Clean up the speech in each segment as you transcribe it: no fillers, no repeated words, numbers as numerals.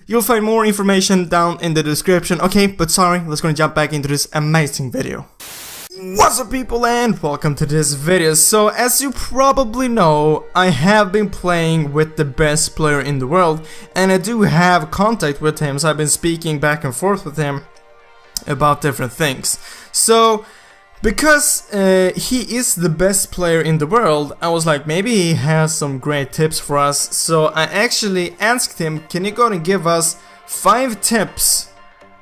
You'll find more information down in the description. Okay, but sorry, let's gonna jump back into this amazing video. What's up people, and welcome to this video. So as you probably know, I have been playing with the best player in the world, and I do have contact with him, so I've been speaking back and forth with him about different things. So because he is the best player in the world, I was like, maybe he has some great tips for us. So I actually asked him, can you go and give us 5 tips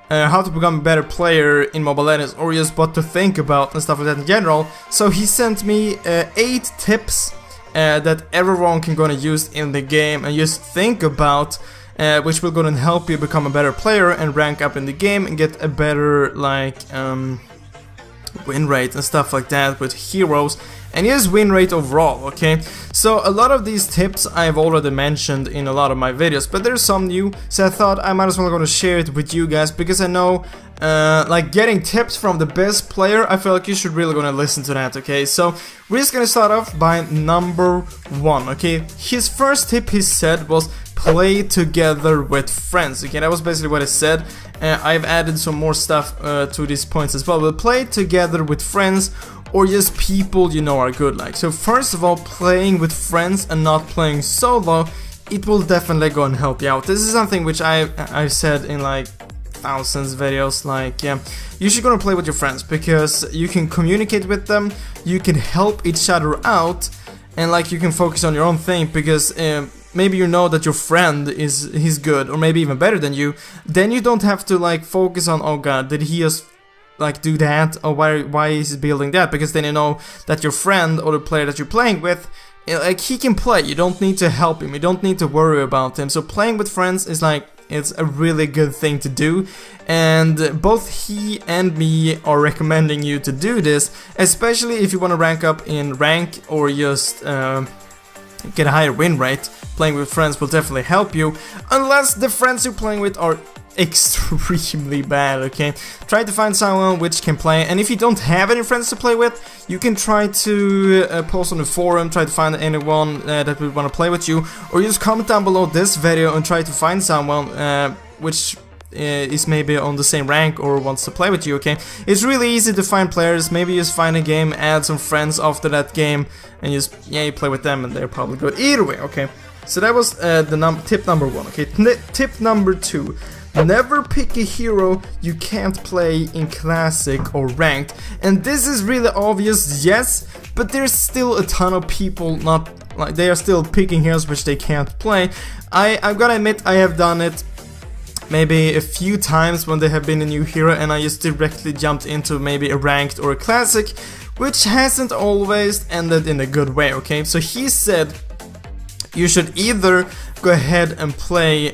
how to become a better player in Mobile Legends, or just what to think about and stuff like that in general. So he sent me 8 tips that everyone can gonna use in the game and just think about, which will gonna help you become a better player and rank up in the game and get a better like win rate and stuff like that with heroes, and yes, win rate overall, okay? So a lot of these tips I've already mentioned in a lot of my videos, but there's some new, so I thought I might as well gonna share it with you guys, because I know like getting tips from the best player, I feel like you should really gonna listen to that, okay? So we're just gonna start off by number 1, okay? His first tip he said was play together with friends, okay? That was basically what he said. I've added some more stuff to these points as well, but play together with friends or just people you know are good like. So first of all, playing with friends and not playing solo, it will definitely go and help you out. This is something which I've said in like thousands of videos, like you should gonna play with your friends, because you can communicate with them, you can help each other out, and like you can focus on your own thing, because maybe you know that your friend he's good, or maybe even better than you. Then you don't have to like focus on, oh god, did he just like do that, or why is he building that, because then you know that your friend or the player that you're playing with, like he can play. You don't need to help him, you don't need to worry about him. So playing with friends is like, it's a really good thing to do, and both he and me are recommending you to do this, especially if you want to rank up in rank or just get a higher win rate. Playing with friends will definitely help you, unless the friends you're playing with are extremely bad, okay? Try to find someone which can play, and if you don't have any friends to play with, you can try to post on the forum, try to find anyone that would want to play with you, or just comment down below this video and try to find someone which is maybe on the same rank or wants to play with you, okay? It's really easy to find players. Maybe just find a game, add some friends after that game, and just, yeah, you play with them and they're probably good either way, okay? So that was tip number 1, okay? Tip number 2. Never pick a hero you can't play in Classic or Ranked. And this is really obvious, yes, but there's still a ton of people not, like, they are still picking heroes which they can't play. I've gotta admit, I have done it maybe a few times when there have been a new hero, and I just directly jumped into maybe a Ranked or a Classic, which hasn't always ended in a good way, okay? So he said you should either go ahead and play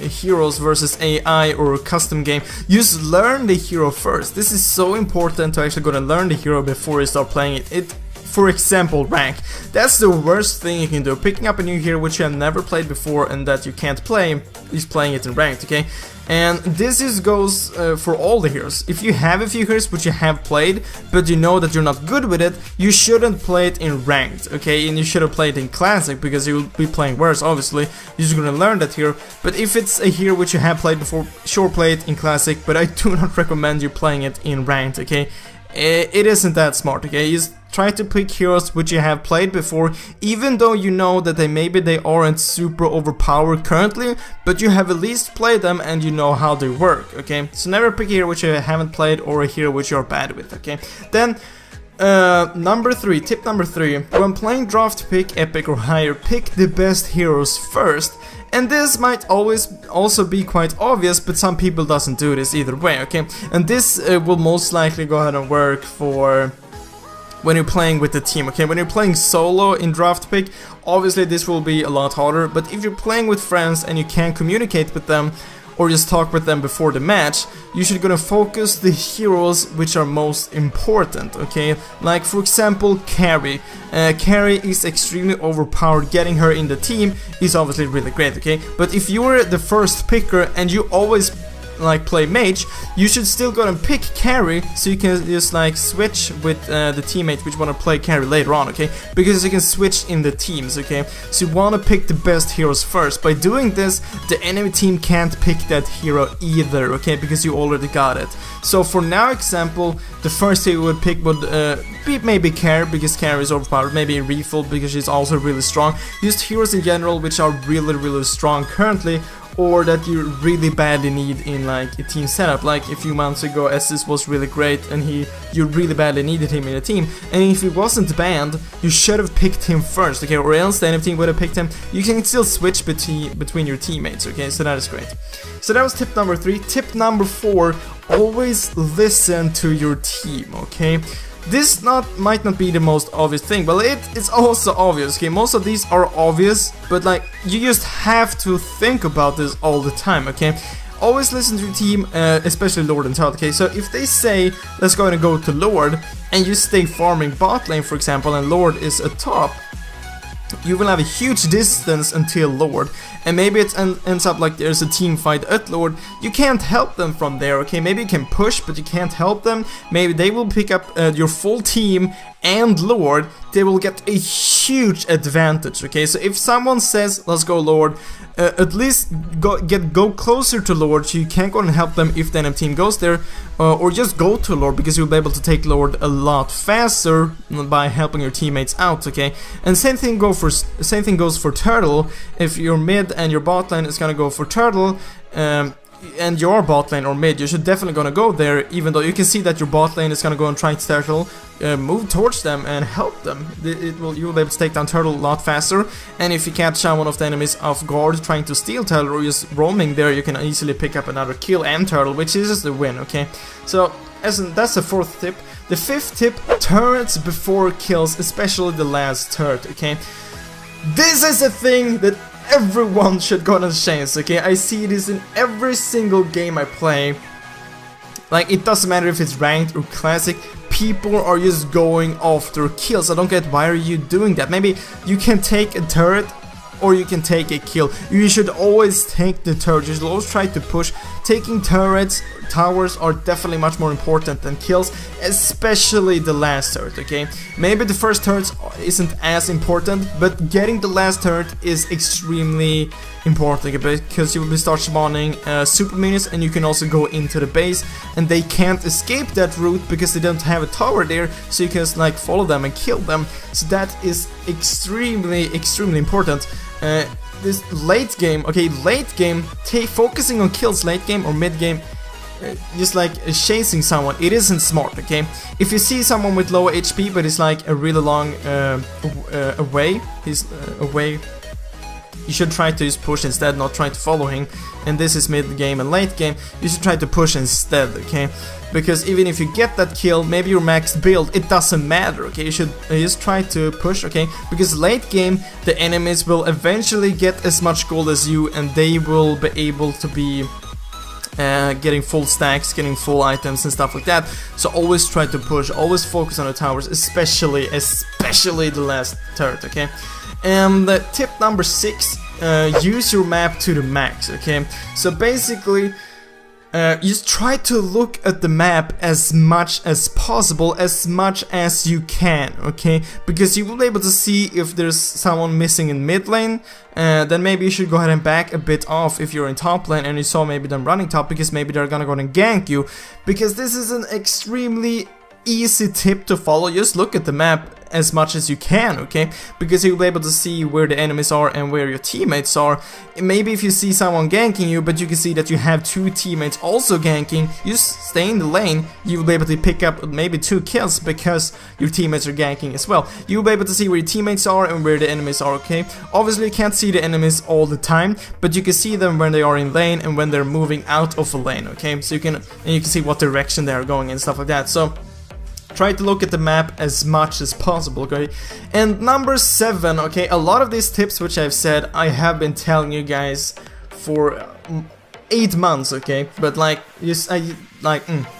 heroes versus AI or a custom game. Just learn the hero first. This is so important to actually go and learn the hero before you start playing it. For example, rank. That's the worst thing you can do. Picking up a new hero which you have never played before and that you can't play, is playing it in ranked, okay? And this just goes for all the heroes. If you have a few heroes which you have played, but you know that you're not good with it, you shouldn't play it in ranked, okay? And you shouldn't play it in classic, because you'll be playing worse, obviously. You're just gonna learn that hero. But if it's a hero which you have played before, sure, play it in classic, but I do not recommend you playing it in ranked, okay? It isn't that smart, okay? Just try to pick heroes which you have played before, even though you know that maybe they aren't super overpowered currently, but you have at least played them and you know how they work, okay? So never pick a hero which you haven't played or a hero which you're bad with, okay? Then number 3, tip number 3, when playing draft pick, epic or higher, pick the best heroes first. And this might always also be quite obvious, but some people doesn't do this either way, okay? And this will most likely go ahead and work for when you're playing with the team, okay? When you're playing solo in draft pick, obviously this will be a lot harder, but if you're playing with friends and you can communicate with them, or just talk with them before the match, you should gonna focus the heroes which are most important, okay? Like for example, Carry. Carry is extremely overpowered. Getting her in the team is obviously really great, okay? But if you're the first picker and you always like play mage, you should still go and pick carry, so you can just like switch with the teammates which want to play carry later on, okay? Because you can switch in the teams, okay? So you want to pick the best heroes first. By doing this, the enemy team can't pick that hero either, okay? Because you already got it. So for now example, the first hero would pick would be maybe Carry, because Carry is overpowered, maybe Refill because she's also really strong. Just heroes in general which are really strong currently, or that you really badly need in like a team setup. Like a few months ago, Estus was really great and you really badly needed him in a team, and if he wasn't banned, you should have picked him first, okay? Or else the enemy team would have picked him. You can still switch between your teammates, okay? So that is great. So that was tip number 3. Tip number 4, always listen to your team, okay? This might not be the most obvious thing, but it's also obvious, okay? Most of these are obvious, but like, you just have to think about this all the time, okay? Always listen to your team, especially Lord and Turtle, okay? So if they say, let's go and go to Lord, and you stay farming bot lane, for example, and Lord is a top, you will have a huge distance until Lord, and maybe it ends up like there's a team fight at Lord. You can't help them from there, okay? Maybe you can push, but you can't help them. Maybe they will pick up your full team and Lord. They will get a huge advantage, okay? So if someone says, let's go Lord, at least go closer to Lord, so you can't go and help them if the enemy team goes there, or just go to Lord, because you'll be able to take Lord a lot faster by helping your teammates out, okay? And same thing goes for Turtle. If you're mid and your bot lane is gonna go for Turtle, and your bot lane or mid, you should definitely gonna go there, even though you can see that your bot lane is gonna go and try to Turtle, move towards them and help them. You will be able to take down Turtle a lot faster, and if you catch one of the enemies off guard trying to steal Turtle or just roaming there, you can easily pick up another kill and Turtle, which is the win, okay? So that's the 4th tip. The 5th tip, turrets before kills, especially the last turret, okay? This is a thing that everyone should go and change, okay? I see this in every single game I play. Like, it doesn't matter if it's ranked or classic, people are just going after kills. I don't get, why are you doing that? Maybe you can take a turret or you can take a kill. You should always take the turret. You should always try to push. Taking turrets, towers are definitely much more important than kills, especially the last turret, okay? Maybe the first turret isn't as important, but getting the last turret is extremely important, okay? Because you will start spawning super minions, and you can also go into the base, and they can't escape that route because they don't have a tower there, so you can like follow them and kill them. So that is extremely important. This late game, okay, late game, focusing on kills late game or mid game, just like chasing someone, it isn't smart, okay? If you see someone with low HP but it's like a really long away, you should try to just push instead, not try to follow him. And this is mid game and late game, you should try to push instead, okay? Because even if you get that kill, maybe your maxed build, it doesn't matter, okay? You should just try to push, okay? Because late game, the enemies will eventually get as much gold as you, and they will be able to be getting full stacks, getting full items and stuff like that. So always try to push, always focus on the towers, especially the last turret, okay? And tip number 6, use your map to the max, okay? So basically, just try to look at the map as much as possible, as much as you can, okay? Because you will be able to see if there's someone missing in mid lane, then maybe you should go ahead and back a bit off if you're in top lane and you saw maybe them running top, because maybe they're gonna go and gank you. Because this is an extremely easy tip to follow. Just look at the map as much as you can, okay? Because you'll be able to see where the enemies are and where your teammates are. Maybe if you see someone ganking you, but you can see that you have 2 teammates also ganking, you stay in the lane, you will be able to pick up maybe 2 kills because your teammates are ganking as well. You'll be able to see where your teammates are and where the enemies are, okay? Obviously you can't see the enemies all the time, but you can see them when they are in lane and when they're moving out of a lane, okay? So you can see what direction they are going and stuff like that. So try to look at the map as much as possible, okay? And number 7, okay, a lot of these tips which I've said, I have been telling you guys for 8 months, okay? But like,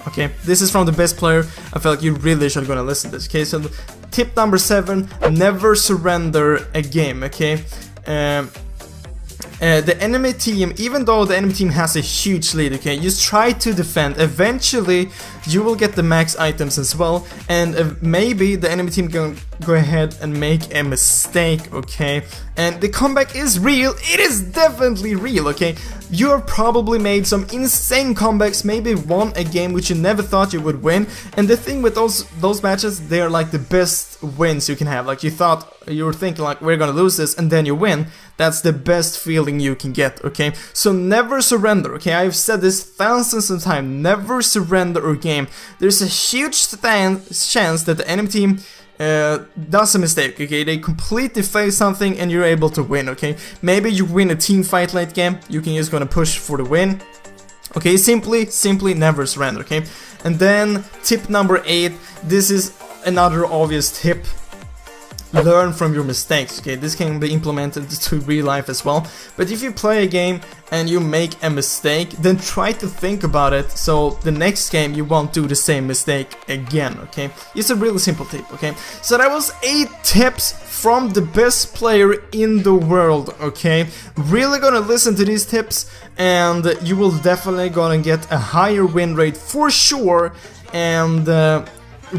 okay, this is from the best player. I feel like you really should gonna listen to this, okay? So tip number 7, never surrender a game, okay? the enemy team, even though the enemy team has a huge lead, okay, just try to defend. Eventually you will get the max items as well, and maybe the enemy team can go ahead and make a mistake, okay, and the comeback is real. It is definitely real, okay. You have probably made some insane comebacks, maybe won a game which you never thought you would win, and the thing with those matches, they are like the best wins you can have. Like, you were thinking like, we're gonna lose this, and then you win. That's the best feeling you can get, okay? So never surrender, okay? I've said this thousands of times, never surrender a game. There's a huge chance that the enemy team does a mistake, okay? They completely fail something and you're able to win, okay? Maybe you win a team fight late game, you can just gonna push for the win. Okay, simply never surrender, okay? And then tip number 8, this is another obvious tip. Learn from your mistakes, okay? This can be implemented to real life as well. But if you play a game and you make a mistake, then try to think about it so the next game you won't do the same mistake again, okay? It's a really simple tip, okay? So that was 8 tips from the best player in the world, okay? Really gonna listen to these tips and you will definitely gonna get a higher win rate for sure, and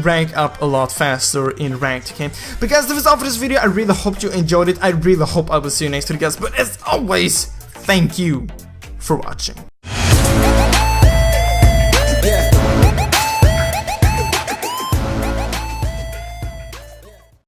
rank up a lot faster in ranked, okay? But guys, that was all for this video. I really hope you enjoyed it. I really hope I will see you next video, guys. But as always, thank you for watching.